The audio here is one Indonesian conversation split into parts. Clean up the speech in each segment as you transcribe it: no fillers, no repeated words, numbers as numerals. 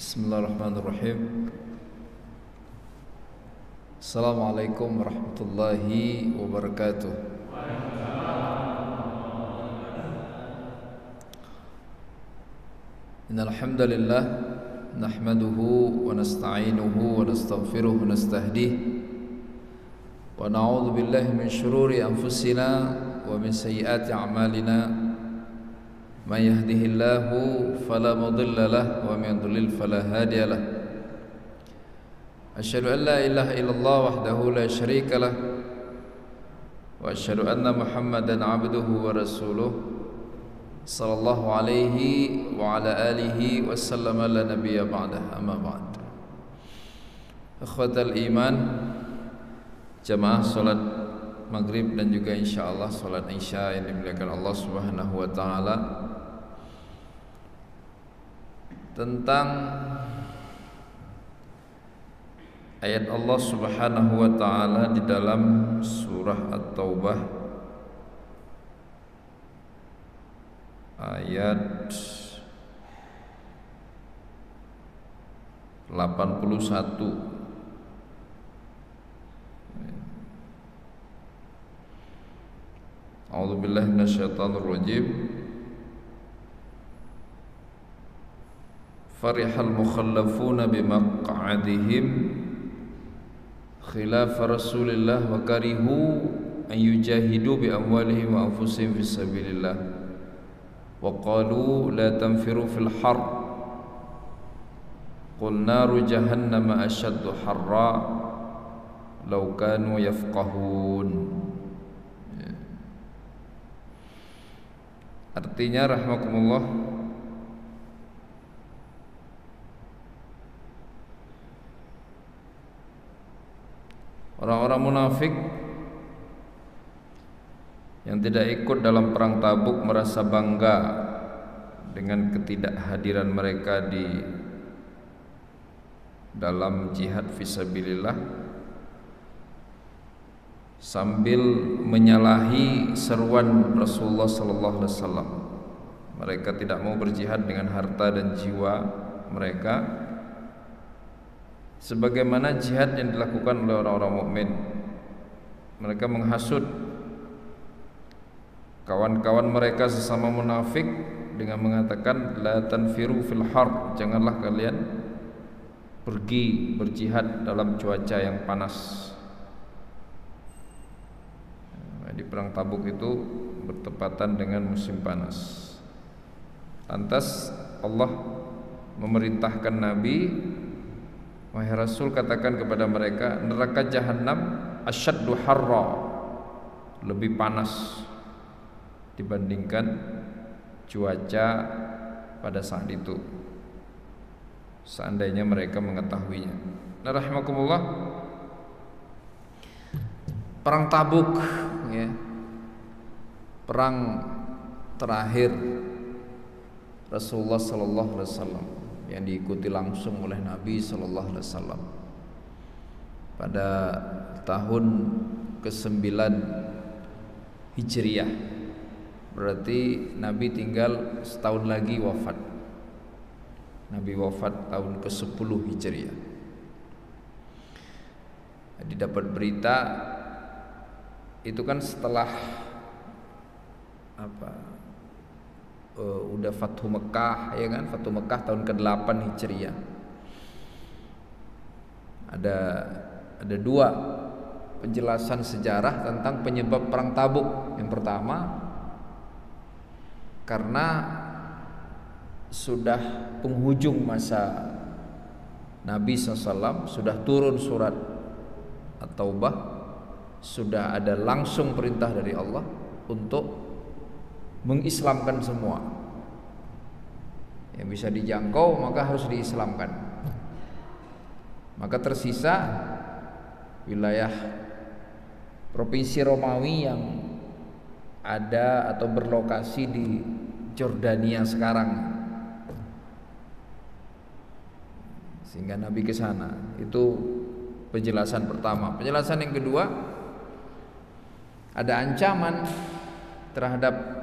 Bismillahirrahmanirrahim. Assalamualaikum warahmatullahi wabarakatuh. Innal hamdalillah nahmaduhu wa nasta'inuhu wa nastaghfiruh wa nastahdihi wa na'udzu billahi min shururi anfusina wa min sayyiati a'malina. Man yahdihillahu fala mudilla lahu wa man yudlil fala hadiya lahu. Asyhadu an la ilaha illallah wahdahu la syarika lah wa asyhadu anna Muhammadan 'abduhu wa rasuluh sallallahu alaihi wa ala alihi wa sallama la nabiyya ba'dah. Amma ba'd. Ikhwatal iman, jamaah salat maghrib dan juga insyaallah salat isya yang dimuliakan Allah Subhanahu wa taala, tentang ayat Allah Subhanahu wa taala di dalam surah At-Taubah ayat 81. A'udzu billahi minasyaitonir rajim. Farihal mukhallafuna bimaq'adihim khilaf Rasulillah wa karihu an yujahidu bi amwalihim wa anfusihim fi sabilillah wa qalu la tanfiru fil har qul naru jahannama ashaddu harra law kanu yafqahun. Artinya rahmakumullah, orang-orang munafik yang tidak ikut dalam perang Tabuk merasa bangga dengan ketidakhadiran mereka di dalam jihad fisabilillah, sambil menyalahi seruan Rasulullah sallallahu alaihi wasallam. Mereka tidak mau berjihad dengan harta dan jiwa mereka sebagaimana jihad yang dilakukan oleh orang-orang mukmin. Mereka menghasut kawan-kawan mereka sesama munafik dengan mengatakan la tanfiru fil har, janganlah kalian pergi berjihad dalam cuaca yang panas. Di perang Tabuk itu bertepatan dengan musim panas. Lantas Allah memerintahkan Nabi, wahai Rasul, katakan kepada mereka, neraka Jahannam asyaddu harra, lebih panas dibandingkan cuaca pada saat itu, seandainya mereka mengetahuinya. Nah, rahimakumullah, perang Tabuk, ya, perang terakhir Rasulullah sallallahu alaihi wasallam yang diikuti langsung oleh Nabi sallallahu alaihi wasallam pada tahun ke-9 Hijriah. Berarti Nabi tinggal setahun lagi wafat. Nabi wafat tahun ke-10 Hijriah. Jadi dapat berita itu kan setelah udah Fathu Mekah, ya kan? Fathu Mekah tahun ke-8 Hijriah. Ada dua penjelasan sejarah tentang penyebab perang Tabuk. Yang pertama, karena sudah penghujung masa Nabi SAW, sudah turun surat At-Taubah, sudah ada langsung perintah dari Allah untuk mengislamkan semua yang bisa dijangkau, maka harus diislamkan. Maka tersisa wilayah provinsi Romawi yang ada atau berlokasi di Jordania sekarang, sehingga Nabi ke sana. Itu penjelasan pertama. Penjelasan yang kedua, ada ancaman terhadap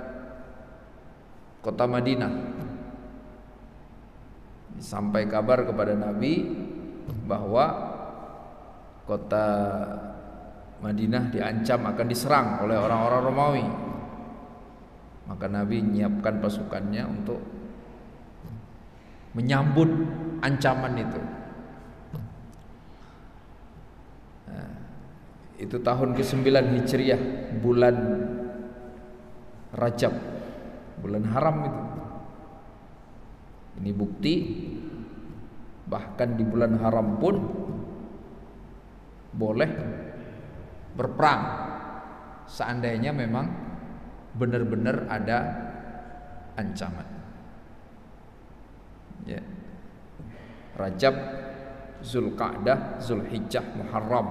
kota Madinah Sampai kabar kepada Nabi bahwa kota Madinah diancam akan diserang oleh orang-orang Romawi. Maka Nabi menyiapkan pasukannya untuk menyambut ancaman itu. Nah, itu tahun ke-9 Hijriah, bulan Rajab, bulan haram itu. Ini bukti bahkan di bulan haram pun boleh berperang seandainya memang benar-benar ada ancaman. Ya. Rajab, Zulqa'dah, Zulhijjah, Muharram,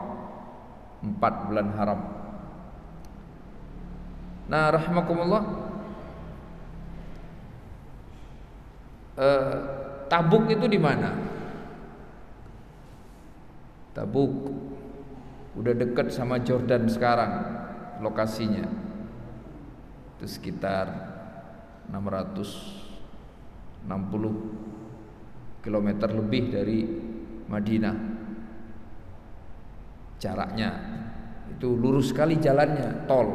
4 bulan haram. Nah, rahimakumullah, Tabuk itu di mana? Tabuk udah dekat sama Jordan sekarang lokasinya. Itu sekitar 660 km lebih dari Madinah. Jaraknya itu lurus sekali jalannya, tol.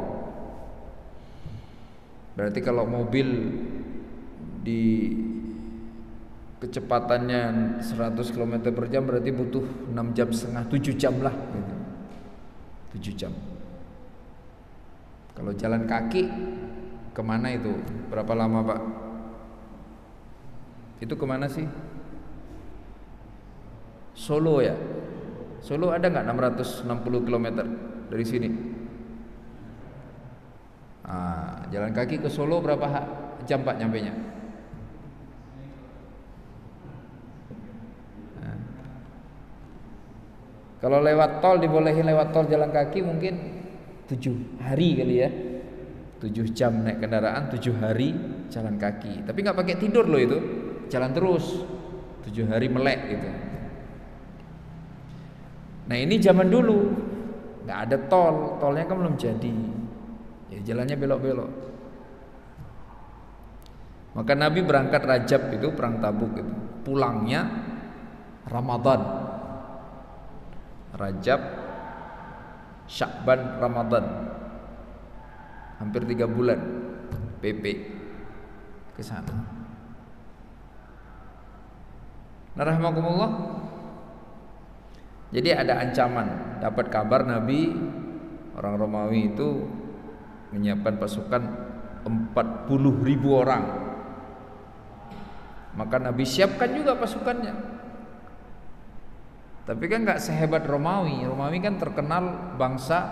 Berarti kalau mobil di kecepatannya 100 km per jam berarti butuh 6 jam setengah, 7 jam lah gitu. 7 jam. Kalau jalan kaki kemana itu? Berapa lama Pak? Itu kemana sih? Solo ya? Solo ada nggak 660 km dari sini? Jalan kaki ke Solo berapa jam Pak nyampenya? Kalau lewat tol, dibolehin lewat tol jalan kaki mungkin 7 hari kali ya. 7 jam naik kendaraan, 7 hari jalan kaki. Tapi nggak pakai tidur loh itu, jalan terus 7 hari melek gitu. Nah ini zaman dulu nggak ada tol, tolnya kan belum jadi, ya jalannya belok-belok. Maka Nabi berangkat Rajab itu, perang Tabuk itu, pulangnya Ramadan. Rajab, Sya'ban, Ramadan, hampir 3 bulan PP ke sana. Nah, rahimakumullah. Jadi ada ancaman, dapat kabar Nabi, orang Romawi itu menyiapkan pasukan 40.000 orang. Maka Nabi siapkan juga pasukannya. Tapi kan nggak sehebat Romawi. Romawi kan terkenal bangsa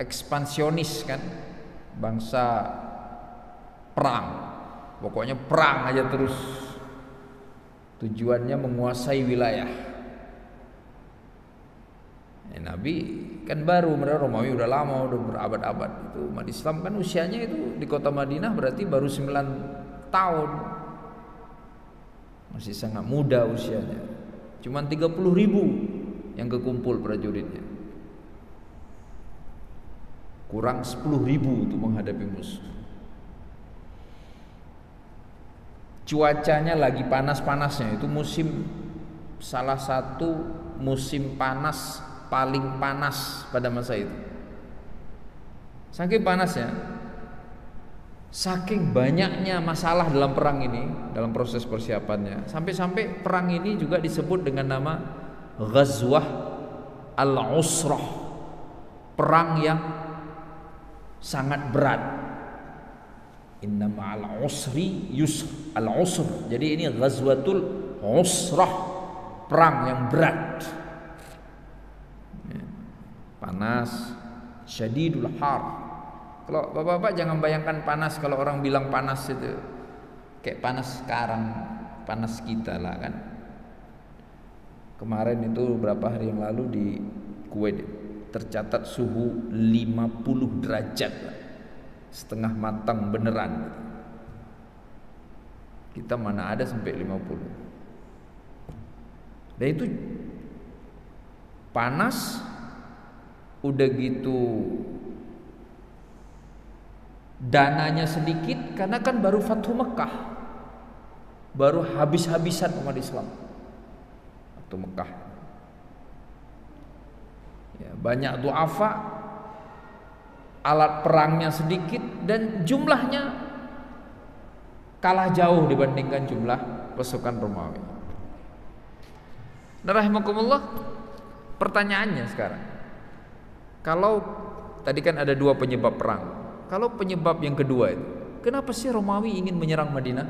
ekspansionis kan, bangsa perang. Pokoknya perang aja terus. Tujuannya menguasai wilayah. Nabi kan baru, mereka Romawi udah lama, udah berabad-abad. Itu umat Islam kan usianya itu di kota Madinah berarti baru 9 tahun. Masih sangat muda usianya. Cuman 30.000 yang kekumpul prajuritnya. Kurang 10.000 untuk menghadapi musuh. Cuacanya lagi panas-panasnya, itu musim, salah satu musim panas paling panas pada masa itu. Saking panasnya, saking banyaknya masalah dalam perang ini, dalam proses persiapannya, sampai-sampai perang ini juga disebut dengan nama Ghazwah Al-Usrah, perang yang sangat berat. Inna ma'al usri yusr, al-usr. Jadi ini Ghazwatul Usrah, perang yang berat, panas, syadidul har. Kalau bapak-bapak jangan bayangkan panas, kalau orang bilang panas itu kayak panas sekarang, panas kita lah kan. Kemarin itu beberapa hari yang lalu di Kuwait tercatat suhu 50 derajat, setengah matang beneran. Kita mana ada sampai 50. Dan itu panas, udah gitu dananya sedikit karena kan baru Fathu Mekah. baru habis-habisan umat Islam waktu Mekah. Ya, banyak duafa, alat perangnya sedikit, dan jumlahnya kalah jauh dibandingkan jumlah pasukan Romawi. Nah, rahimakumullah, pertanyaannya sekarang, kalau tadi kan ada dua penyebab perang, kalau penyebab yang kedua itu, kenapa sih Romawi ingin menyerang Madinah?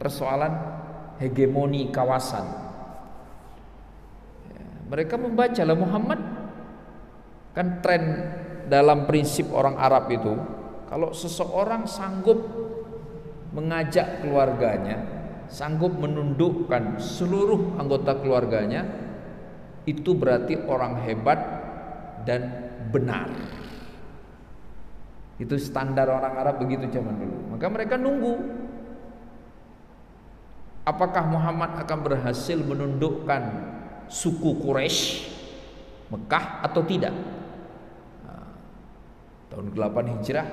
Persoalan hegemoni kawasan. Ya, mereka membaca lah Muhammad, kan tren dalam prinsip orang Arab itu, kalau seseorang sanggup mengajak keluarganya, sanggup menundukkan seluruh anggota keluarganya, itu berarti orang hebat dan benar. Itu standar orang Arab begitu zaman dulu. Maka mereka nunggu apakah Muhammad akan berhasil menundukkan suku Quraisy Mekah atau tidak. Tahun 8 Hijrah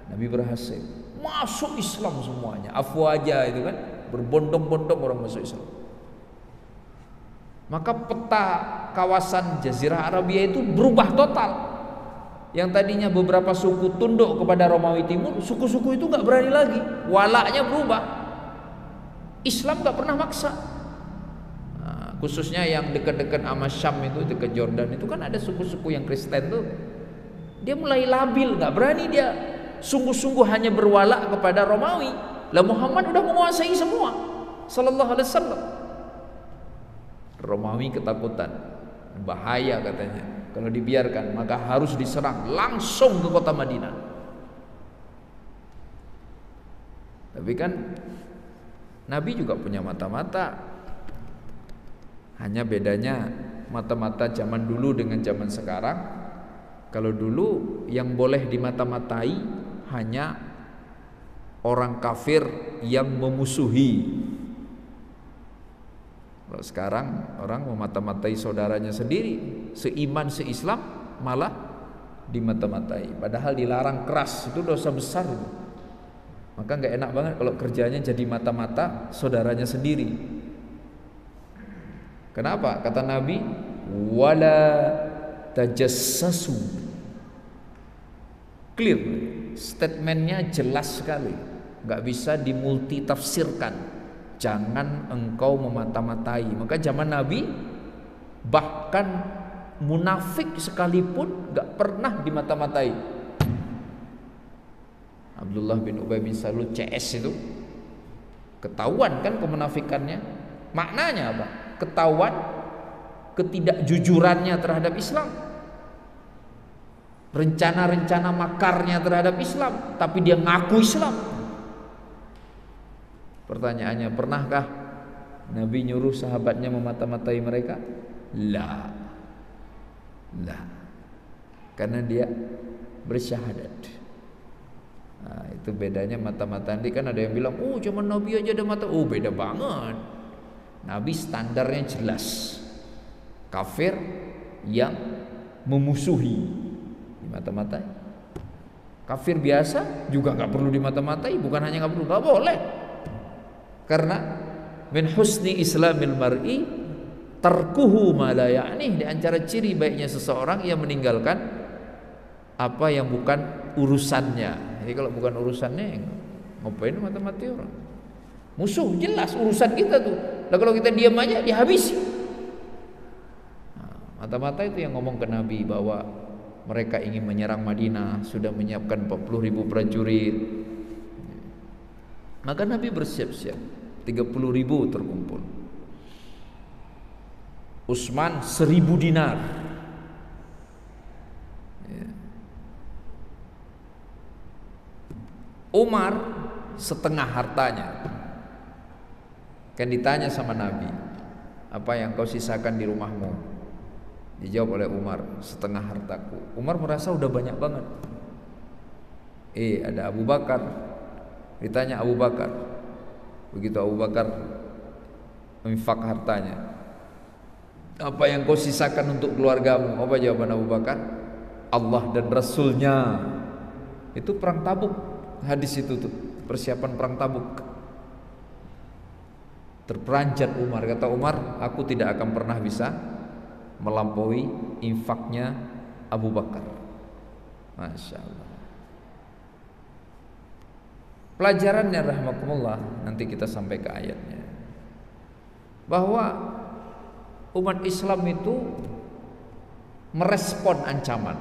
Nabi berhasil masuk Islam semuanya, afwaja itu kan, berbondong-bondong orang masuk Islam. Maka peta kawasan Jazirah Arabia itu berubah total. Yang tadinya beberapa suku tunduk kepada Romawi Timur, suku-suku itu gak berani lagi, walaknya berubah. Islam gak pernah maksa. Nah, khususnya yang dekat-dekat sama Syam itu, dekat Jordan itu kan ada suku-suku yang Kristen tuh, dia mulai labil, gak berani dia sungguh-sungguh hanya berwala kepada Romawi. Lah Muhammad udah menguasai semua, sallallahu alaihi wasallam. Romawi ketakutan, bahaya katanya, kalau dibiarkan maka harus diserang langsung ke kota Madinah. Tapi kan Nabi juga punya mata-mata, hanya bedanya mata-mata zaman dulu dengan zaman sekarang. Kalau dulu yang boleh dimata-matai hanya orang kafir yang memusuhi. Kalau sekarang orang memata-matai saudaranya sendiri, seiman seislam malah dimata-matai, padahal dilarang keras, itu dosa besar. Maka nggak enak banget kalau kerjanya jadi mata-mata saudaranya sendiri. Kenapa? Kata Nabi, wala tajassasu. Clear, statementnya jelas sekali, nggak bisa dimultitafsirkan. Jangan engkau memata-matai. Maka zaman Nabi bahkan munafik sekalipun nggak pernah dimata-matai. Abdullah bin Ubay bin Salul CS itu ketahuan kan kemunafikannya. Maknanya apa? Ketahuan ketidakjujurannya terhadap Islam, rencana-rencana makarnya terhadap Islam, tapi dia ngaku Islam. Pertanyaannya, pernahkah Nabi nyuruh sahabatnya memata-matai mereka? La. Karena dia bersyahadat. Nah, itu bedanya mata-mata. Nanti kan ada yang bilang, oh zaman Nabi aja ada mata. Oh beda banget. Nabi standarnya jelas. Kafir yang memusuhi dimata-matai. Kafir biasa juga nggak perlu dimata-matai. Bukan hanya nggak perlu, nggak boleh. Karena min husni islamil mar'i tarkuhu ma la ya'nih. Di antara ciri baiknya seseorang yang meninggalkan apa yang bukan urusannya. Jadi kalau bukan urusannya, ngapain mata-mati orang? Musuh jelas urusan kita tuh. Lah kalau kita diam aja dihabisi. Nah, mata-mata itu yang ngomong ke Nabi bahwa mereka ingin menyerang Madinah, sudah menyiapkan 40.000 prajurit. Maka Nabi bersiap-siap, 30.000 terkumpul. Utsman 1.000 dinar. Umar setengah hartanya. Kan ditanya sama Nabi, apa yang kau sisakan di rumahmu? Dijawab oleh Umar, setengah hartaku. Umar merasa udah banyak banget. Ada Abu Bakar. Ditanya Abu Bakar. Begitu Abu Bakar infak hartanya, apa yang kau sisakan untuk keluargamu? Apa jawaban Abu Bakar? Allah dan Rasulnya. Itu perang Tabuk. Hadis itu tuh, persiapan perang Tabuk. Terperanjat Umar, kata Umar, aku tidak akan pernah bisa melampaui infaknya Abu Bakar. Masya Allah. Pelajarannya rahmatullah, nanti kita sampai ke ayatnya, bahwa umat Islam itu merespon ancaman.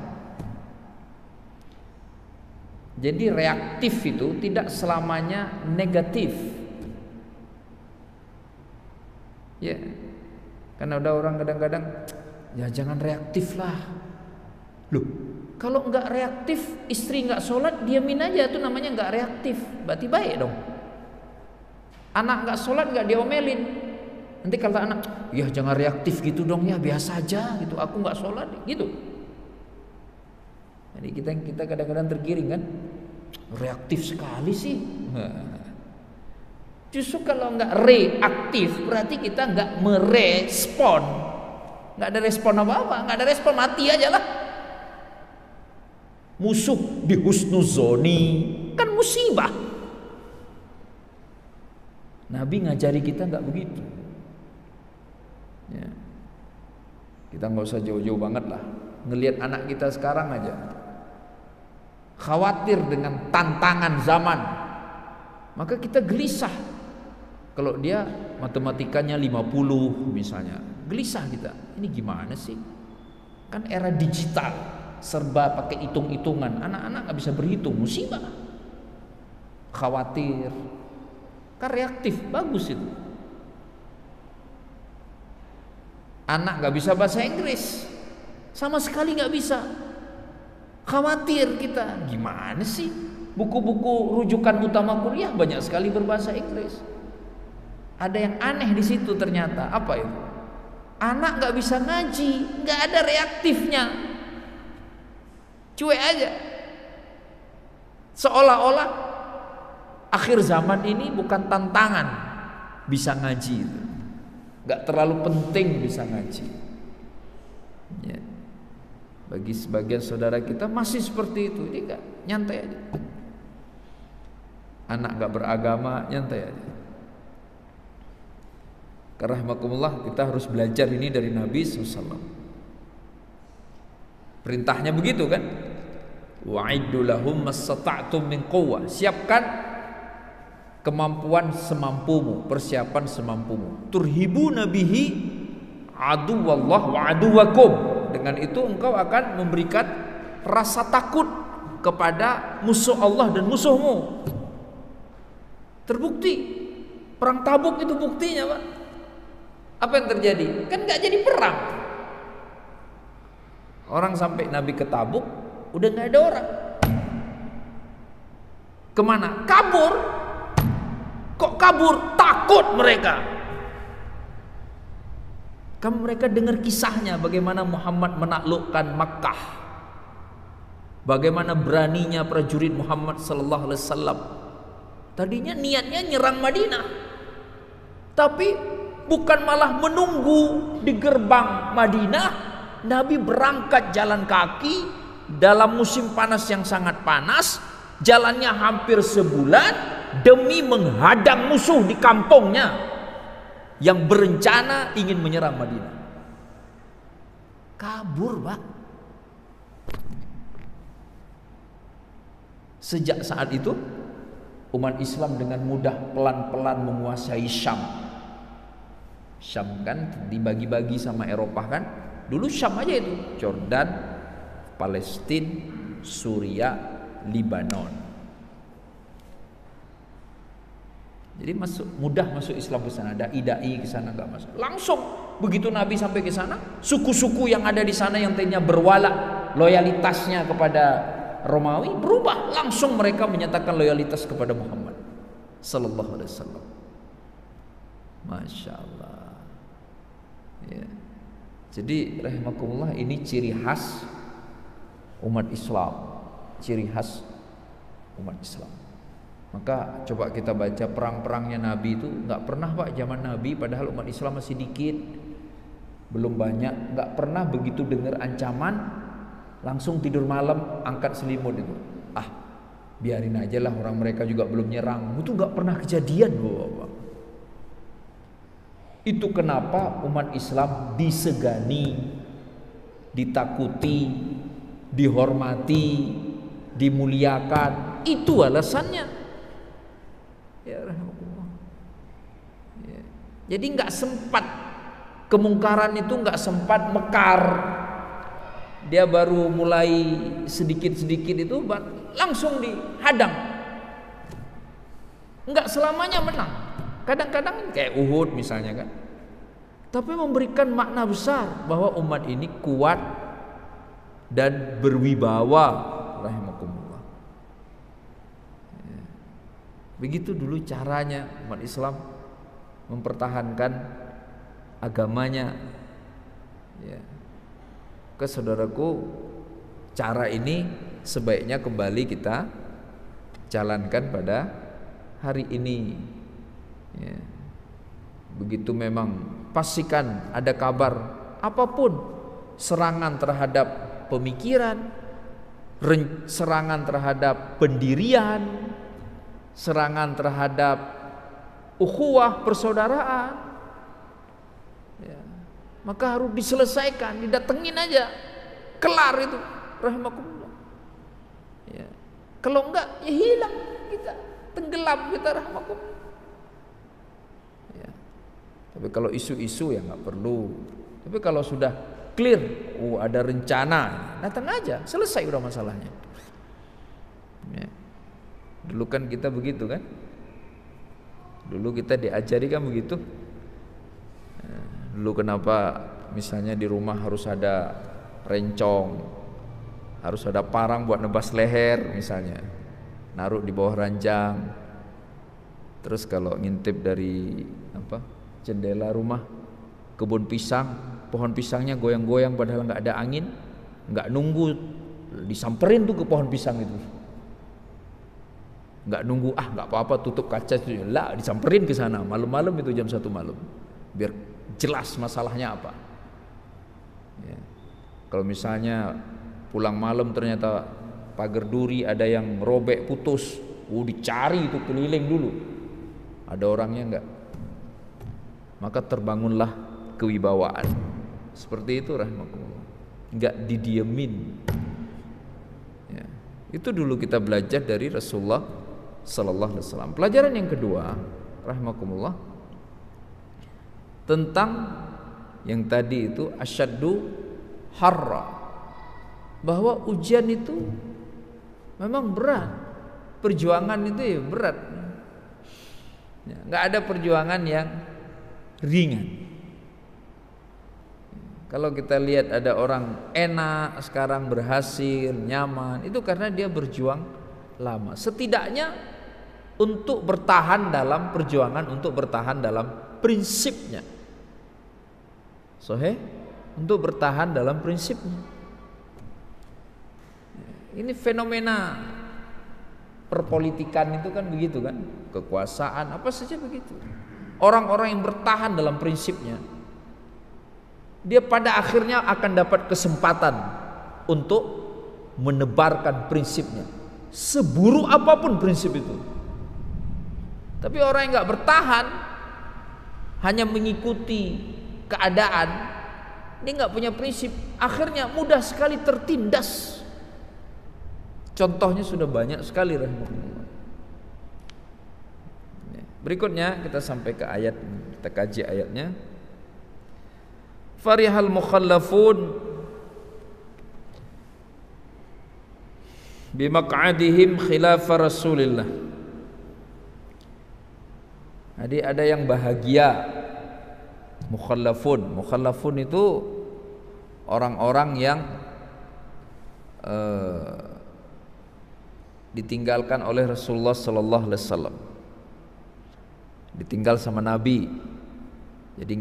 Jadi reaktif itu tidak selamanya negatif. Ya, karena ada orang kadang-kadang, ya jangan reaktif lah. Loh, kalau nggak reaktif, istri nggak sholat, diamin aja, itu namanya nggak reaktif. Berarti baik dong. Anak nggak sholat nggak diomelin. Nanti kalau anak, ya jangan reaktif gitu dong, ya biasa aja gitu. Aku nggak sholat gitu. Jadi kita kadang-kadang tergiring kan, reaktif sekali sih. Justru kalau nggak reaktif, berarti kita nggak merespon. Nggak ada respon apa-apa, nggak ada respon, mati aja lah. Musuh dihusnuzoni kan musibah. Nabi ngajari kita nggak begitu. Ya. Kita nggak usah jauh-jauh banget lah. Ngelihat anak kita sekarang aja, khawatir dengan tantangan zaman, maka kita gelisah. Kalau dia matematikanya 50 misalnya, gelisah kita. Ini gimana sih? Kan era digital, serba pakai hitung-hitungan. Anak-anak nggak bisa berhitung, musibah. Khawatir. Kan reaktif, bagus itu. Anak nggak bisa bahasa Inggris, sama sekali nggak bisa. Khawatir kita, gimana sih? Buku-buku rujukan utama kuliah banyak sekali berbahasa Inggris. Ada yang aneh di situ ternyata. Apa itu? Anak nggak bisa ngaji, nggak ada reaktifnya, cuek aja. Seolah-olah akhir zaman ini bukan tantangan bisa ngaji, nggak terlalu penting bisa ngaji. Ya. Bagi sebagian saudara kita masih seperti itu, ini nggak, nyantai aja. Anak nggak beragama, nyantai aja. Rahmakumullah, kita harus belajar ini dari Nabi SAW. Perintahnya begitu kan? Wa'iddu lahum mastata'tum min quwwah. Siapkan kemampuan semampumu, persiapan semampumu. Turhibuna bihi aduwallah wa aduwakum. Dengan itu engkau akan memberikan rasa takut kepada musuh Allah dan musuhmu. Terbukti perang Tabuk itu buktinya, Pak. Apa yang terjadi? Kan gak jadi perang. Orang sampai Nabi ke Tabuk, udah gak ada orang. Kemana? Kabur. Kok kabur? Takut mereka. Kan mereka dengar kisahnya bagaimana Muhammad menaklukkan Makkah, bagaimana beraninya prajurit Muhammad sallallahu alaihi wasallam. Tadinya niatnya nyerang Madinah, tapi bukan malah menunggu di gerbang Madinah. Nabi berangkat jalan kaki dalam musim panas yang sangat panas, jalannya hampir sebulan demi menghadang musuh di kampungnya yang berencana ingin menyerang Madinah. Kabur, Pak. Sejak saat itu umat Islam dengan mudah pelan-pelan menguasai Syam. Syam kan dibagi-bagi sama Eropa kan. Dulu Syam aja itu, Jordan, Palestina, Suriah, Lebanon. Jadi mudah masuk Islam ke sana. Dai-dai ke sana enggak masuk. Langsung begitu Nabi sampai ke sana, suku-suku yang ada di sana yang tadinya berwala loyalitasnya kepada Romawi berubah, langsung mereka menyatakan loyalitas kepada Muhammad sallallahu alaihi wasallam. Masya Allah. Ya. Jadi rahimakumullah, ini ciri khas umat Islam, ciri khas umat Islam. Maka coba kita baca perang-perangnya Nabi itu, nggak pernah, Pak, zaman Nabi padahal umat Islam masih dikit, belum banyak, nggak pernah begitu dengar ancaman langsung tidur malam angkat selimut itu. Ah, biarin aja lah, orang mereka juga belum nyerang. Itu nggak pernah kejadian, Bapak. Itu kenapa umat Islam disegani, ditakuti, dihormati, dimuliakan. Itu alasannya. Ya, ya. Jadi nggak sempat, kemungkaran itu nggak sempat mekar. Dia baru mulai sedikit-sedikit itu langsung dihadang. Nggak selamanya menang. Kadang-kadang kayak Uhud misalnya kan. Tapi memberikan makna besar bahwa umat ini kuat dan berwibawa, rahimakumullah. Begitu dulu caranya umat Islam mempertahankan agamanya. Ya. Ke saudaraku, cara ini sebaiknya kembali kita jalankan pada hari ini. Ya. Begitu memang pastikan ada kabar apapun, serangan terhadap pemikiran, serangan terhadap pendirian, serangan terhadap ukhuwah persaudaraan, ya, maka harus diselesaikan, didatengin aja, kelar itu, rahimakumullah. Ya. Kalau enggak, ya hilang kita, tenggelam kita, rahimakumullah. Ya. Tapi kalau isu-isu ya nggak perlu. Tapi kalau sudah clear, ada rencana, datang aja, selesai udah masalahnya. Ya. Dulu kan kita begitu kan? Dulu kita diajari kan begitu. Dulu kenapa misalnya di rumah harus ada rencong, harus ada parang buat nebas leher misalnya, naruh di bawah ranjang. Terus kalau ngintip dari jendela rumah, kebun pisang, pohon pisangnya goyang-goyang padahal nggak ada angin, nggak nunggu disamperin tuh ke pohon pisang itu, nggak nunggu nggak apa-apa tutup kaca itu, lah disamperin ke sana malam-malam itu jam 1 malam biar jelas masalahnya apa. Ya. Kalau misalnya pulang malam ternyata pagar duri ada yang robek putus, dicari itu keliling dulu, ada orangnya enggak, maka terbangunlah kewibawaan seperti itu, rahimakumullah, enggak didiemin. Ya. Itu dulu kita belajar dari Rasulullah sallallahu alaihi wasallam. Pelajaran yang kedua, rahimakumullah, tentang yang tadi itu asyaddu harra, bahwa ujian itu memang berat, perjuangan itu ya berat. Ya, nggak ada perjuangan yang ringan. Kalau kita lihat ada orang enak sekarang berhasil, nyaman, itu karena dia berjuang lama. Setidaknya untuk bertahan dalam perjuangan, untuk bertahan dalam prinsipnya. Sahih? Untuk bertahan dalam prinsipnya. Ini fenomena perpolitikan itu kan begitu kan, kekuasaan apa saja begitu. Orang-orang yang bertahan dalam prinsipnya, dia pada akhirnya akan dapat kesempatan untuk menebarkan prinsipnya, seburuk apapun prinsip itu. Tapi orang yang nggak bertahan, hanya mengikuti keadaan, dia nggak punya prinsip, akhirnya mudah sekali tertindas. Contohnya sudah banyak sekali, rahimahullah. Berikutnya kita sampai ke ayat, kita kaji ayatnya. Farihal mukhallafun bimaq'adihim khilafa Rasulillah. Jadi ada yang bahagia, mukhallafun. Mukhallafun itu orang-orang yang ditinggalkan oleh Rasulullah sallallahu alaihi wasallam, ditinggal sama Nabi, jadi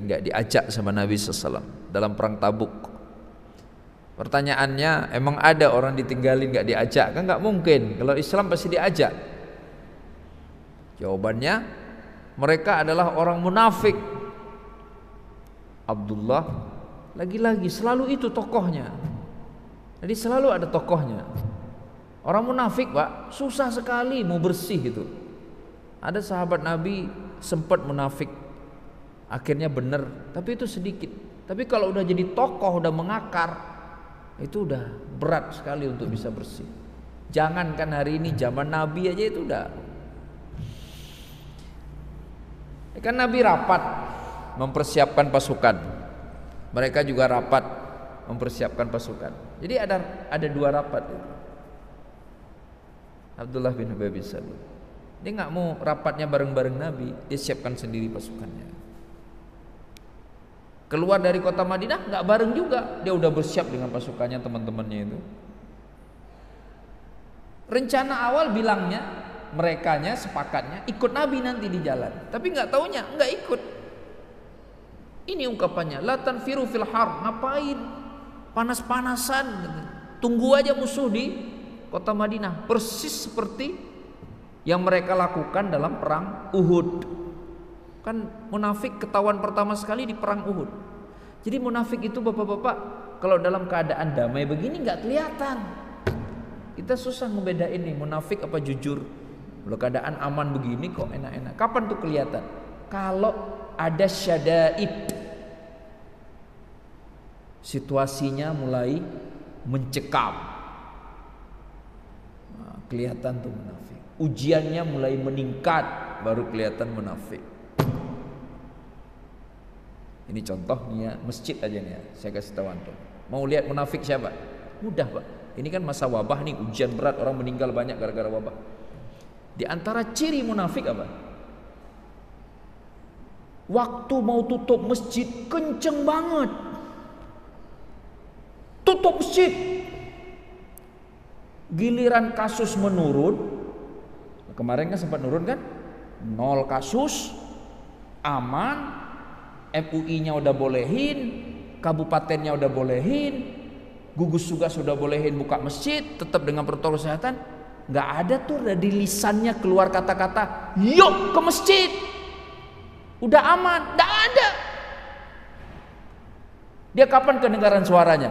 nggak diajak sama Nabi SAW dalam perang Tabuk. Pertanyaannya, emang ada orang ditinggalin nggak diajak? Kan nggak mungkin. Kalau Islam pasti diajak. Jawabannya, mereka adalah orang munafik. Abdullah lagi-lagi selalu itu tokohnya. Jadi selalu ada tokohnya. Orang munafik, Pak, susah sekali mau bersih gitu. Ada sahabat Nabi sempat munafik, akhirnya benar, tapi itu sedikit. Tapi kalau udah jadi tokoh, udah mengakar, itu udah berat sekali untuk bisa bersih. Jangankan hari ini, zaman Nabi aja itu udah. Kan Nabi rapat mempersiapkan pasukan, mereka juga rapat mempersiapkan pasukan. Jadi ada dua rapat itu. Abdullah bin Ubay bin Salul, dia nggak mau rapatnya bareng-bareng Nabi, dia siapkan sendiri pasukannya. Keluar dari kota Madinah nggak bareng juga, dia udah bersiap dengan pasukannya, teman-temannya itu. Rencana awal bilangnya, merekanya sepakatnya ikut Nabi nanti di jalan, tapi nggak taunya nggak ikut. Ini ungkapannya, la tanfiru fil har, ngapain panas-panasan, tunggu aja musuh di kota Madinah. Persis seperti yang mereka lakukan dalam perang Uhud. Kan munafik ketahuan pertama sekali di perang Uhud. Jadi munafik itu bapak-bapak, kalau dalam keadaan damai begini nggak kelihatan. Kita susah ngebedain nih munafik apa jujur. Kalau keadaan aman begini kok enak-enak. Kapan tuh kelihatan? Kalau ada syada'id, situasinya mulai mencekam, nah, kelihatan tuh munafik. Ujiannya mulai meningkat, baru kelihatan munafik. Ini contohnya masjid aja nih ya, saya kasih tahu antum. Mau lihat munafik siapa? Mudah Pak. Ini kan masa wabah nih, ujian berat, orang meninggal banyak gara-gara wabah. Di antara ciri munafik apa? Waktu mau tutup masjid kenceng banget, tutup masjid. Giliran kasus menurun, kemarin kan sempat nurun kan, 0 kasus, aman, MUI-nya udah bolehin, kabupatennya udah bolehin, gugus tugas sudah bolehin buka masjid, tetap dengan protokol kesehatan. Nggak ada tuh dari lisannya keluar kata-kata yuk ke masjid, udah aman. Nggak ada. Dia kapan kedengaran suaranya?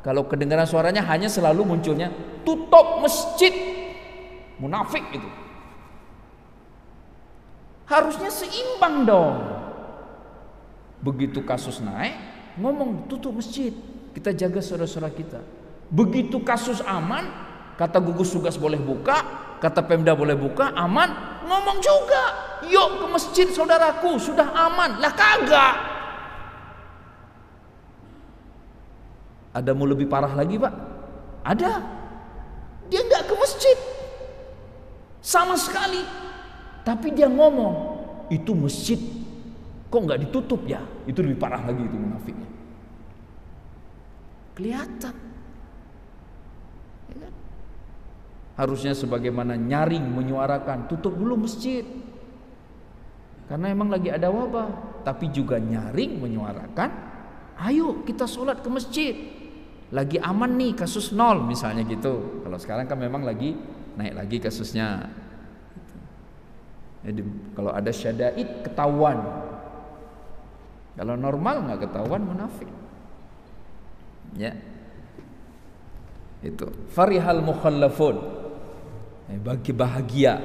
Kalau kedengaran suaranya hanya selalu munculnya tutup masjid. Munafik itu. Harusnya seimbang dong. Begitu kasus naik, ngomong tutup masjid, kita jaga saudara-saudara kita. Begitu kasus aman, kata gugus tugas boleh buka, kata Pemda boleh buka, aman, ngomong juga, yuk ke masjid saudaraku, sudah aman. Lah kagak. Ada mau lebih parah lagi Pak? Ada. Dia nggak ke masjid sama sekali, tapi dia ngomong itu masjid kok nggak ditutup ya? Itu lebih parah lagi, itu munafiknya. Kelihatan. Ya kan? Harusnya sebagaimana nyaring menyuarakan tutup dulu masjid karena emang lagi ada wabah, tapi juga nyaring menyuarakan ayo kita sholat ke masjid, lagi aman nih, kasus 0 misalnya gitu. Kalau sekarang kan memang lagi naik lagi kasusnya. Jadi kalau ada syada'id ketahuan, kalau normal nggak ketahuan munafik. Ya, itu farihal mukhallafun, bagi bahagia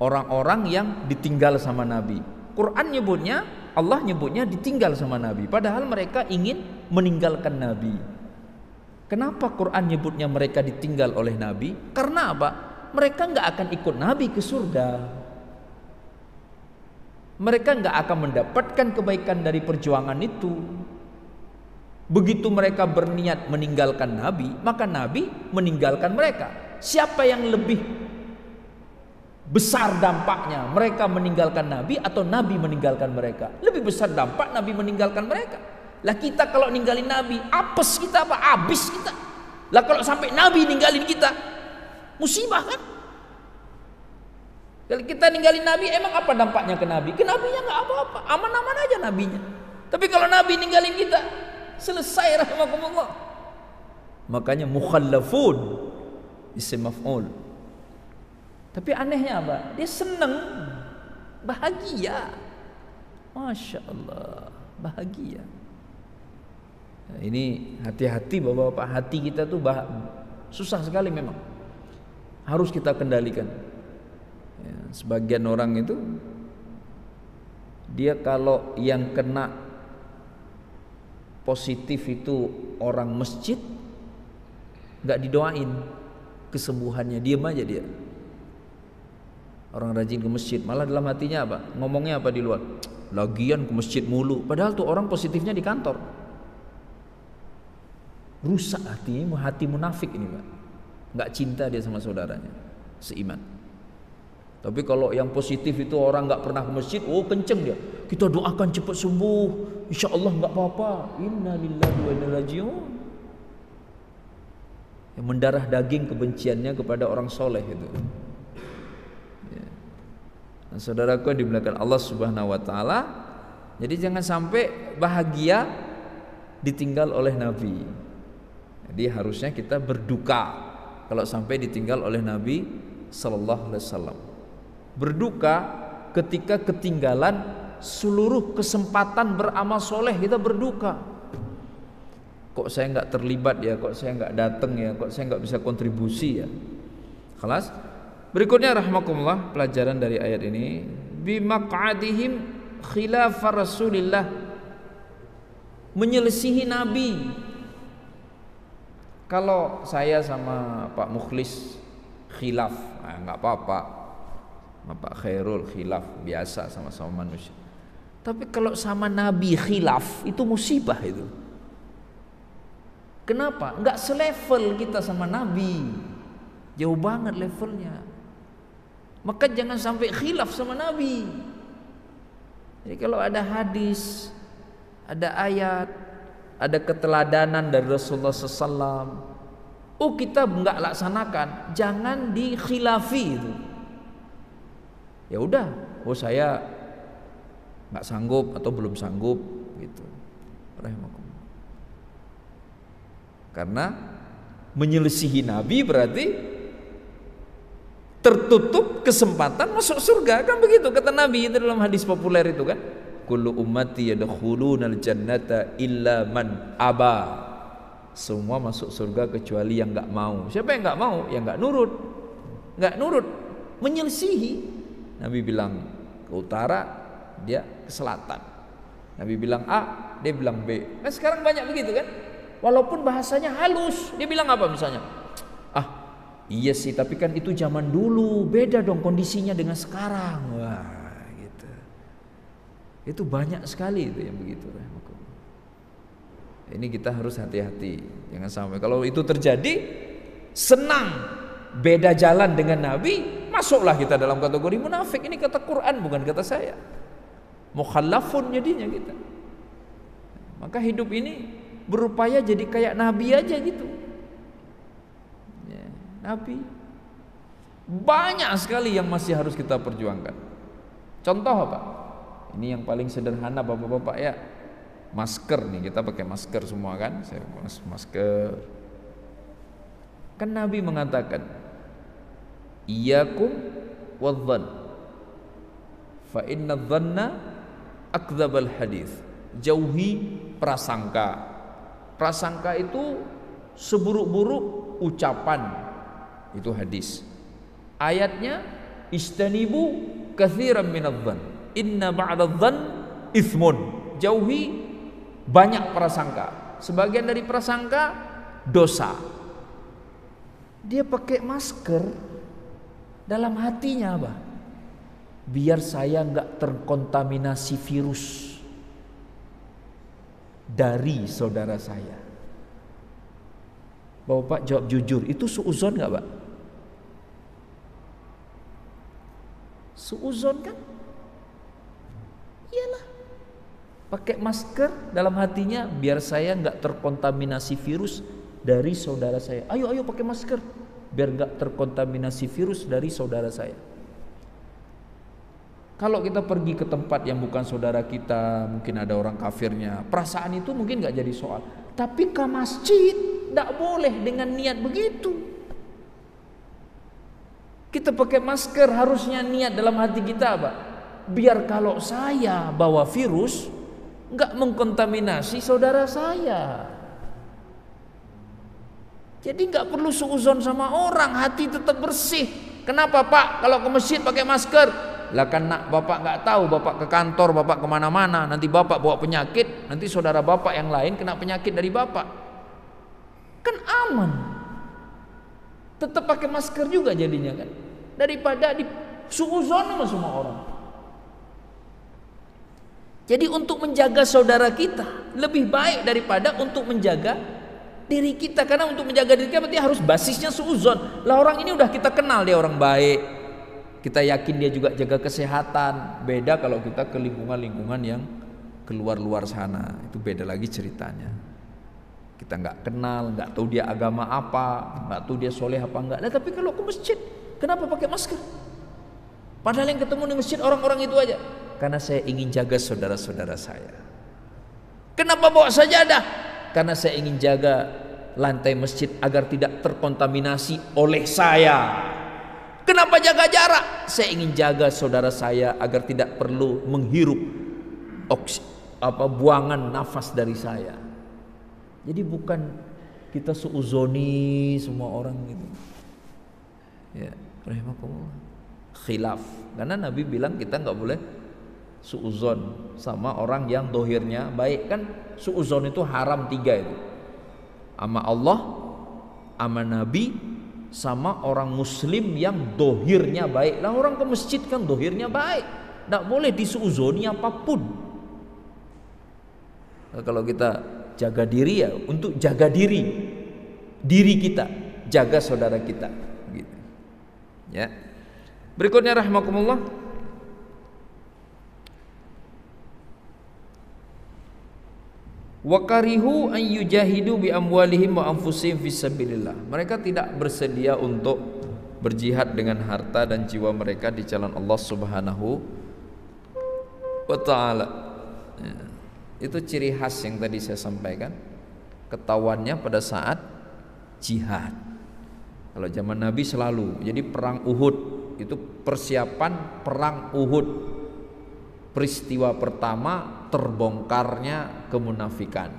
orang-orang yang ditinggal sama Nabi. Quran nyebutnya, Allah nyebutnya ditinggal sama Nabi, padahal mereka ingin meninggalkan Nabi. Kenapa Quran nyebutnya mereka ditinggal oleh Nabi? Karena apa? Mereka nggak akan ikut Nabi ke surga. Mereka nggak akan mendapatkan kebaikan dari perjuangan itu. Begitu mereka berniat meninggalkan Nabi, maka Nabi meninggalkan mereka. Siapa yang lebih besar dampaknya? Mereka meninggalkan Nabi atau Nabi meninggalkan mereka? Lebih besar dampak Nabi meninggalkan mereka. Lah kita kalau ninggalin Nabi, apes kita apa? Habis kita. Lah kalau sampai Nabi ninggalin kita, musibah kan? Kalau kita ninggalin Nabi, emang apa dampaknya ke Nabi? Ke Nabinya nggak apa-apa, aman-aman aja Nabinya. Tapi kalau Nabi ninggalin kita, selesai rahimakumullah. Makanya mukhallafun isim maf'ul. Tapi anehnya apa? Dia seneng, bahagia. Masya Allah, bahagia. Nah, ini hati-hati bapak-bapak, hati kita tuh susah sekali memang. Harus kita kendalikan. Ya, sebagian orang itu Dia kalau yang kena positif itu orang masjid, nggak didoain kesembuhannya, diam aja dia. Orang rajin ke masjid, malah dalam hatinya apa? Ngomongnya apa di luar? Lagian ke masjid mulu. Padahal tuh orang positifnya di kantor. Rusak hatinya, hati munafik ini, Pak. Nggak cinta dia sama saudaranya seiman. Tapi kalau yang positif itu orang nggak pernah ke masjid, oh kenceng dia. Kita doakan cepat sembuh, insya Allah nggak apa-apa. Inna lillahi wa inna ilaihi raji'un. Yang mendarah daging kebenciannya kepada orang soleh itu. Ya. Nah, saudaraku yang dimuliakan Allah Subhanahu Wa Taala, jadi jangan sampai bahagia ditinggal oleh Nabi. Jadi harusnya kita berduka kalau sampai ditinggal oleh Nabi Sallallahu Alaihi Wasallam. Berduka ketika ketinggalan seluruh kesempatan beramal soleh, kita berduka. Kok saya nggak terlibat ya, kok saya nggak datang ya, kok saya nggak bisa kontribusi ya. Kelas berikutnya rahmakumullah, pelajaran dari ayat ini, bimaq'adihim khilaf Rasulillah, menyelisihi Nabi. Kalau saya sama Pak Mukhlis khilaf, nggak apa-apa. Pak Khairul khilaf, biasa sama-sama manusia. Tapi kalau sama Nabi khilaf, itu musibah itu. Kenapa? Nggak selevel kita sama Nabi, jauh banget levelnya. Maka jangan sampai khilaf sama Nabi. Jadi kalau ada hadis, ada ayat, ada keteladanan dari Rasulullah SAW, oh kita nggak laksanakan, jangan dikhilafi itu. Ya udah, oh saya nggak sanggup atau belum sanggup gitu. Rahimakumullah. Karena menyelisihi Nabi berarti tertutup kesempatan masuk surga, kan begitu kata Nabi itu dalam hadis populer itu kan. Kullu ummati yadkhulunal jannata illa man aba. Semua masuk surga kecuali yang nggak mau. Siapa yang nggak mau? Yang nggak nurut. Nggak nurut, menyelisihi. Nabi bilang ke utara, dia ke selatan. Nabi bilang A, dia bilang B. Nah sekarang banyak begitu kan. Walaupun bahasanya halus, dia bilang apa misalnya? Ah, iya sih, tapi kan itu zaman dulu, beda dong kondisinya dengan sekarang. Wah, gitu. Itu banyak sekali itu yang begitu. Ini kita harus hati-hati, jangan sampai kalau itu terjadi, senang beda jalan dengan Nabi, masuklah kita dalam kategori munafik. Ini kata Quran, bukan kata saya. Mukhallafun jadinya kita. Maka hidup ini berupaya jadi kayak Nabi aja gitu ya, Nabi. Banyak sekali yang masih harus kita perjuangkan. Contoh apa? Ini yang paling sederhana bapak-bapak ya, masker nih, kita pakai masker semua kan. Saya masker. Kan Nabi mengatakan, iyyakum wadh-dhann fa inna dhanna akdzabal hadits. Jauhi prasangka. Prasangka itu seburuk-buruk ucapan. Itu hadis. Ayatnya istanibu katsiran minadh-dhann inna ba'dadh-dhann itsmun. Jauhi banyak prasangka. Sebagian dari prasangka dosa. Dia pakai masker, dalam hatinya apa? Biar saya nggak terkontaminasi virus dari saudara saya. Bapak jawab jujur, itu suuzon nggak Pak? Suuzon kan? Iyalah. Pakai masker dalam hatinya, biar saya nggak terkontaminasi virus dari saudara saya. Ayo pakai masker biar nggak terkontaminasi virus dari saudara saya. Kalau kita pergi ke tempat yang bukan saudara kita, mungkin ada orang kafirnya, perasaan itu mungkin nggak jadi soal. Tapi ke masjid nggak boleh dengan niat begitu. Kita pakai masker harusnya niat dalam hati kita apa? Biar kalau saya bawa virus nggak mengkontaminasi saudara saya. Jadi nggak perlu suuzon sama orang, hati tetap bersih. Kenapa Pak? Kalau ke masjid pakai masker, Lah kan nak bapak nggak tahu, bapak ke kantor, bapak kemana-mana, nanti bapak bawa penyakit, nanti saudara bapak yang lain kena penyakit dari bapak. Kan aman. Tetap pakai masker juga jadinya kan. Daripada di suuzon sama semua orang. Jadi untuk menjaga saudara kita lebih baik daripada untuk menjaga diri kita. Karena untuk menjaga diri kita berarti harus basisnya suuzon. Lah orang ini udah kita kenal, dia orang baik. Kita yakin dia juga jaga kesehatan. Beda kalau kita ke lingkungan-lingkungan yang keluar-luar sana. Itu beda lagi ceritanya. Kita nggak kenal, nggak tahu dia agama apa, nggak tahu dia soleh apa enggak. Nah, tapi kalau ke masjid, kenapa pakai masker? Padahal yang ketemu di masjid orang-orang itu aja. Karena saya ingin jaga saudara-saudara saya. Kenapa bawa sajadah? Karena saya ingin jaga lantai masjid agar tidak terkontaminasi oleh saya. Kenapa jaga jarak? Saya ingin jaga saudara saya agar tidak perlu menghirup buangan nafas dari saya. Jadi bukan kita suuzoni semua orang gitu. Ya, rahimakumullah. Khilaf. Karena Nabi bilang kita nggak boleh suuzon sama orang yang dohirnya baik. Kan suuzon itu haram 3 itu. Sama Allah, sama Nabi, sama orang muslim yang dohirnya baik. Lah orang ke masjid kan dohirnya baik, tidak boleh disuuzoni apapun. Nah, kalau kita jaga diri ya untuk jaga diri kita, jaga saudara kita gitu. Ya. Berikutnya rahimakumullah, wa karihu an yujahidu bi amwalihim wa anfusihim fisabilillah. Mereka tidak bersedia untuk berjihad dengan harta dan jiwa mereka di jalan Allah Subhanahu wa taala. Ya. Itu ciri khas yang tadi saya sampaikan. Ketahuannya pada saat jihad. Kalau zaman Nabi selalu. Jadi perang Uhud itu persiapan perang Uhud. Peristiwa pertama terbongkarnya kemunafikan.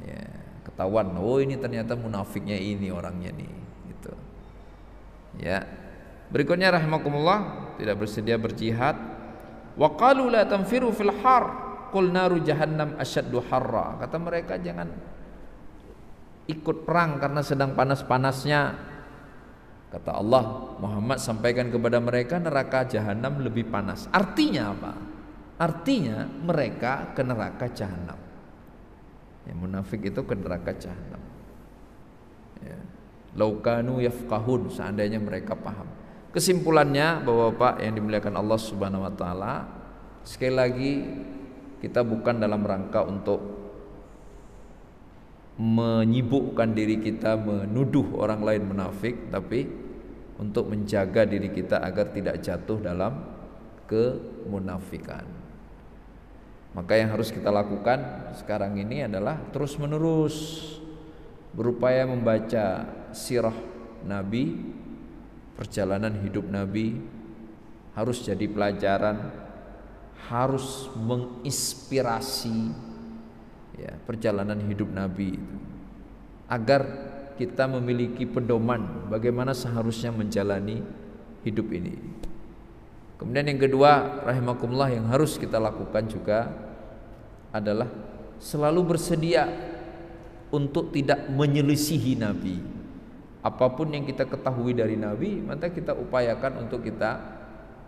Ya, ketahuan, oh ini ternyata munafiknya ini orangnya nih, gitu. Ya. Berikutnya rahimakumullah, tidak bersedia berjihad. Wa qalu la tanfiru fil har, qul naru jahannam asyaddu harra. Kata mereka jangan ikut perang karena sedang panas-panasnya. Kata Allah, Muhammad sampaikan kepada mereka neraka jahanam lebih panas. Artinya apa? Artinya mereka ke neraka jahanam. Ya, munafik itu ke neraka jahanam. Ya. Laukanu yafqahun, seandainya mereka paham. Kesimpulannya, Bapak-bapak yang dimuliakan Allah Subhanahu wa taala, sekali lagi kita bukan dalam rangka untuk menyibukkan diri kita menuduh orang lain munafik, tapi untuk menjaga diri kita agar tidak jatuh dalam kemunafikan. Maka yang harus kita lakukan sekarang ini adalah terus menerus berupaya membaca sirah Nabi, perjalanan hidup Nabi, harus jadi pelajaran, harus menginspirasi ya, perjalanan hidup Nabi itu, agar kita memiliki pedoman bagaimana seharusnya menjalani hidup ini. Kemudian yang kedua, rahimakumullah, yang harus kita lakukan juga adalah selalu bersedia untuk tidak menyelisihi Nabi. Apapun yang kita ketahui dari Nabi, maka kita upayakan untuk kita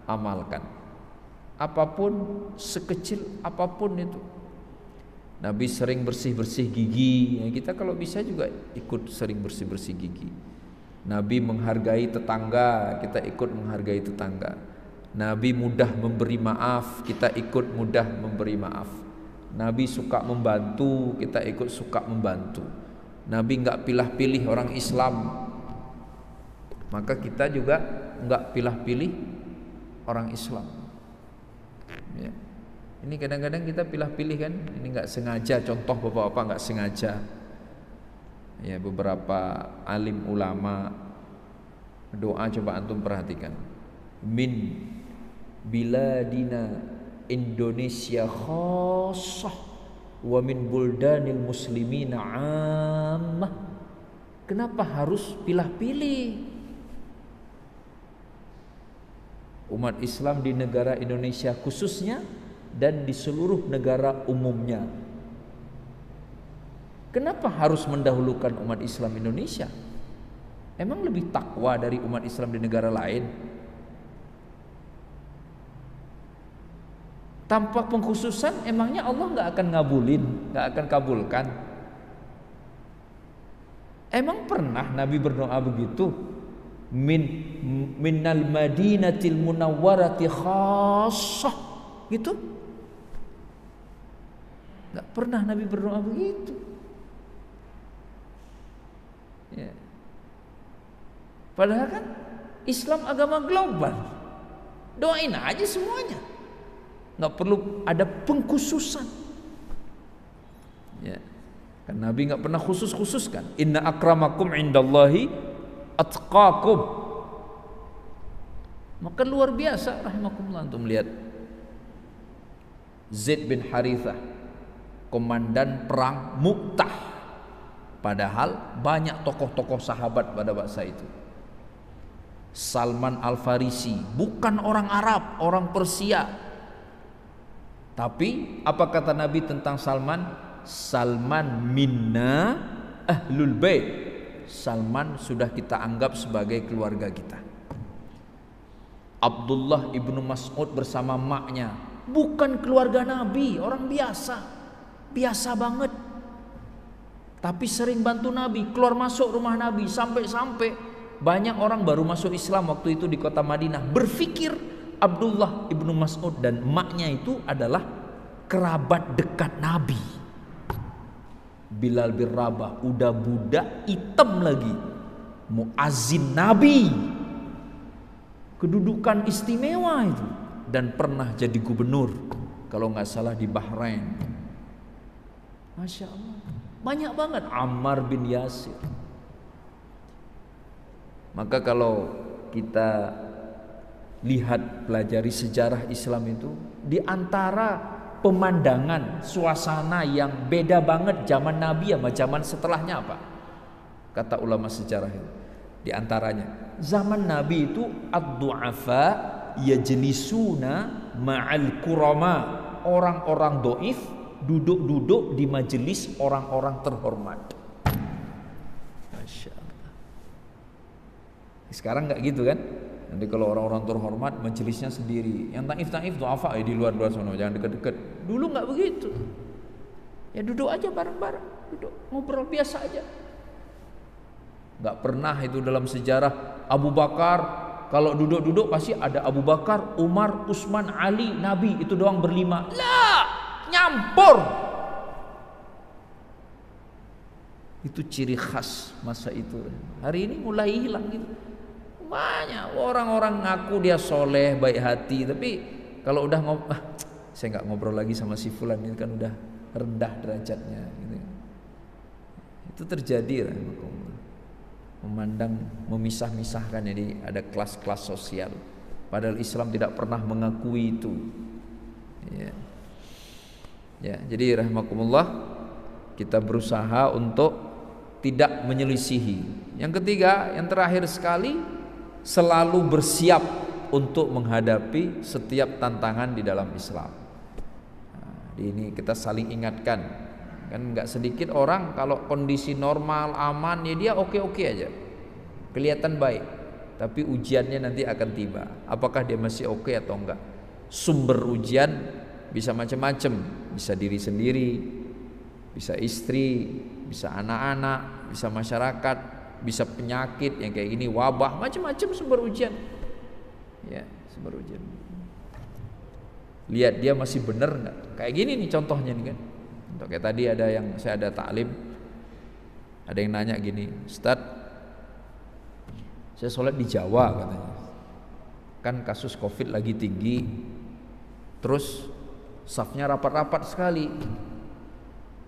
amalkan. Apapun, sekecil apapun itu. Nabi sering bersih-bersih gigi, ya kita kalau bisa juga ikut sering bersih-bersih gigi. Nabi menghargai tetangga, kita ikut menghargai tetangga. Nabi mudah memberi maaf, kita ikut mudah memberi maaf. Nabi suka membantu, kita ikut suka membantu. Nabi enggak pilih-pilih orang Islam, maka kita juga enggak pilih-pilih orang Islam. Ya. Ini kadang-kadang kita pilih-pilih kan, ini nggak sengaja, contoh bapak-bapak nggak sengaja. Ya, beberapa alim ulama doa, coba antum perhatikan. Min biladina Indonesia khassah wa min buldanil muslimina ammah. Kenapa harus pilih-pilih? umat Islam di negara Indonesia khususnya dan di seluruh negara umumnya. Kenapa harus mendahulukan umat Islam Indonesia? Emang lebih takwa dari umat Islam di negara lain? Tanpa pengkhususan emangnya Allah nggak akan ngabulin, nggak akan kabulkan? Emang pernah Nabi berdoa begitu? Minnal madinatil munawwarati khassah gitu? Nggak pernah Nabi berdoa begitu. Ya. Padahal kan Islam agama global, doain aja semuanya, nggak perlu ada pengkhususan. Ya. Kan Nabi nggak pernah khusus-khususkan. Inna akramakum indallahi atqakum. Maka luar biasa rahimakumullah untuk melihat Zaid bin Harithah, komandan perang Mu'tah. Padahal banyak tokoh-tokoh sahabat pada masa itu. Salman Al-Farisi bukan orang Arab, orang Persia. Tapi apa kata Nabi tentang Salman? Salman minna ahlul bait. Salman sudah kita anggap sebagai keluarga kita. Abdullah ibnu Mas'ud bersama maknya bukan keluarga Nabi, orang biasa, biasa banget. Tapi sering bantu Nabi, keluar masuk rumah Nabi, sampai-sampai banyak orang baru masuk Islam waktu itu di kota Madinah berpikir Abdullah ibnu Mas'ud dan emaknya itu adalah kerabat dekat Nabi. Bilal bin Rabah udah budak hitam lagi, muazin Nabi, kedudukan istimewa itu, dan pernah jadi gubernur kalau nggak salah di Bahrain. Masya Allah, banyak banget. Ammar bin Yasir. Maka kalau kita lihat, pelajari sejarah Islam itu, di antara pemandangan, suasana yang beda banget zaman Nabi sama zaman setelahnya apa? Kata ulama sejarah itu, di antaranya zaman Nabi itu ad-du'afa yajlisuna ma'al kurama, orang-orang doif duduk-duduk di majelis orang-orang terhormat. Masya Allah. Sekarang nggak gitu kan? Nanti kalau orang-orang terhormat majelisnya sendiri, yang taif du'afa di luar-luar sana, jangan deket-deket. Dulu nggak begitu. Ya duduk aja bareng-bareng, duduk ngobrol biasa aja. Nggak pernah itu dalam sejarah Abu Bakar kalau duduk-duduk pasti ada Abu Bakar, Umar, Utsman, Ali, Nabi, itu doang berlima. Lah, nyampur. Itu ciri khas masa itu. Hari ini mulai hilang gitu. Banyak orang-orang ngaku dia soleh, baik hati, tapi kalau udah saya nggak ngobrol lagi sama si fulan, ini kan udah rendah derajatnya gitu. Itu terjadi lah, memandang, memisah-misahkan, jadi ada kelas-kelas sosial, padahal Islam tidak pernah mengakui itu. Ya, jadi rahimakumullah, kita berusaha untuk tidak menyelisihi. Yang ketiga, yang terakhir sekali, selalu bersiap untuk menghadapi setiap tantangan di dalam Islam. Nah, ini kita saling ingatkan. Kan nggak sedikit orang kalau kondisi normal, aman, ya dia oke-oke aja, kelihatan baik. Tapi ujiannya nanti akan tiba. Apakah dia masih oke atau enggak? Sumber ujian bisa macam-macam. Bisa diri sendiri, bisa istri, bisa anak-anak, bisa masyarakat, bisa penyakit yang kayak gini, wabah, macam-macam sumber ujian. Ya, sumber ujian. Lihat dia masih benar nggak? Kayak gini nih contohnya nih kan. Untuk kayak tadi ada yang saya ada taklim, ada yang nanya gini, Ustaz, saya sholat di Jawa katanya, kan kasus COVID lagi tinggi, terus safnya rapat-rapat sekali,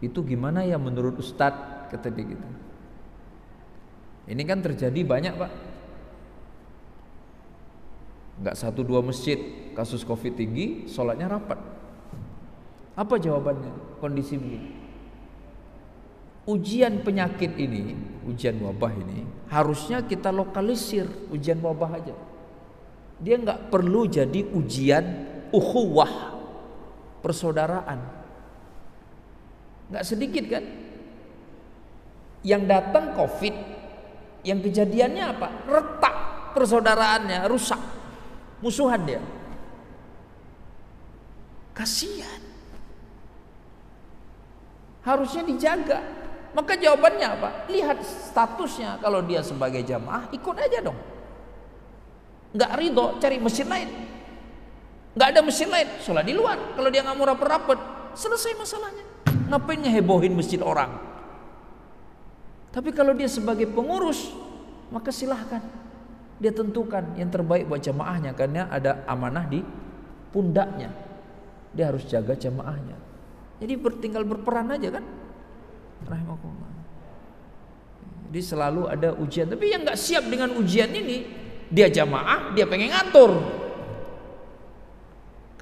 itu gimana ya menurut Ustaz, kata dia gitu. Ini kan terjadi banyak Pak, nggak 1-2 masjid kasus COVID tinggi, sholatnya rapat. Apa jawabannya? Kondisi begini, ujian penyakit ini, ujian wabah ini, harusnya kita lokalisir ujian wabah aja. Dia nggak perlu jadi ujian ukhuwah, persaudaraan. Nggak sedikit kan yang datang COVID, yang kejadiannya apa? Retak persaudaraannya, rusak, musuhan dia. Kasihan. Harusnya dijaga. Maka jawabannya apa? Lihat statusnya. Kalau dia sebagai jamaah, ikut aja dong. Nggak ridho, cari masjid lain. Nggak ada masjid lain, sholat di luar. Kalau dia nggak mau rapat-rapat, selesai masalahnya. Ngapain ngehebohin masjid orang? Tapi kalau dia sebagai pengurus, maka silahkan dia tentukan yang terbaik buat jamaahnya, karena ada amanah di pundaknya. Dia harus jaga jamaahnya. Jadi tinggal berperan aja kan. Rahimakumullah. Jadi selalu ada ujian. Tapi yang nggak siap dengan ujian ini, dia jamaah, dia pengen ngatur.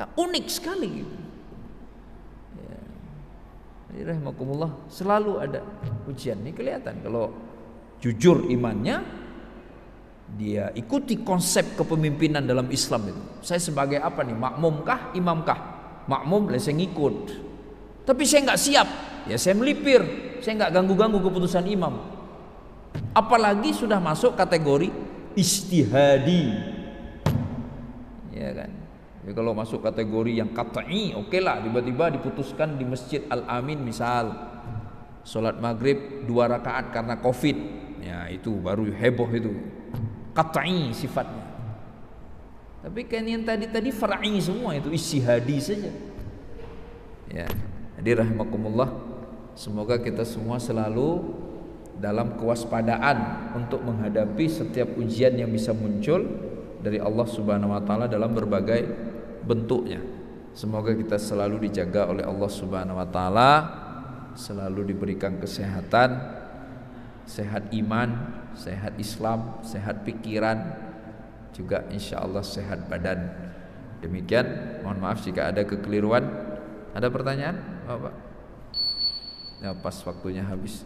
Unik sekali. Ya. Jadi rahimakumullah, selalu ada ujian. Ini kelihatan kalau jujur imannya, dia ikuti konsep kepemimpinan dalam Islam itu. Saya sebagai apa nih? Makmumkah, imamkah? Makmum, saya ngikut. Tapi saya nggak siap, ya saya melipir. Saya nggak ganggu-ganggu keputusan imam. Apalagi sudah masuk kategori ijtihadi, ya kan? Ya, kalau masuk kategori yang qat'i, oke lah, tiba-tiba diputuskan di Masjid Al-Amin misal, sholat maghrib 2 rakaat karena COVID, ya itu baru heboh itu, qat'i sifatnya. Tapi kan yang tadi far'i semua itu ijtihadi saja. Ya, jadi rahimakumullah, semoga kita semua selalu dalam kewaspadaan untuk menghadapi setiap ujian yang bisa muncul dari Allah Subhanahu wa taala dalam berbagai bentuknya. Semoga kita selalu dijaga oleh Allah Subhanahu wa taala, selalu diberikan kesehatan, sehat iman, sehat Islam, sehat pikiran, juga insyaallah sehat badan. Demikian, mohon maaf jika ada kekeliruan. Ada pertanyaan, Bapak? Ya, pas waktunya habis.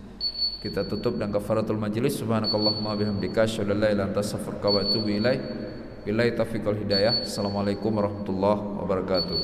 Kita tutup dengan kafaratul majlis. Subhanakallahumma bihamdika asyhadu an la ilaha illa anta astaghfiruka wa atubu ilaik. Billahi taufiq wal hidayah. Assalamualaikum warahmatullahi wabarakatuh.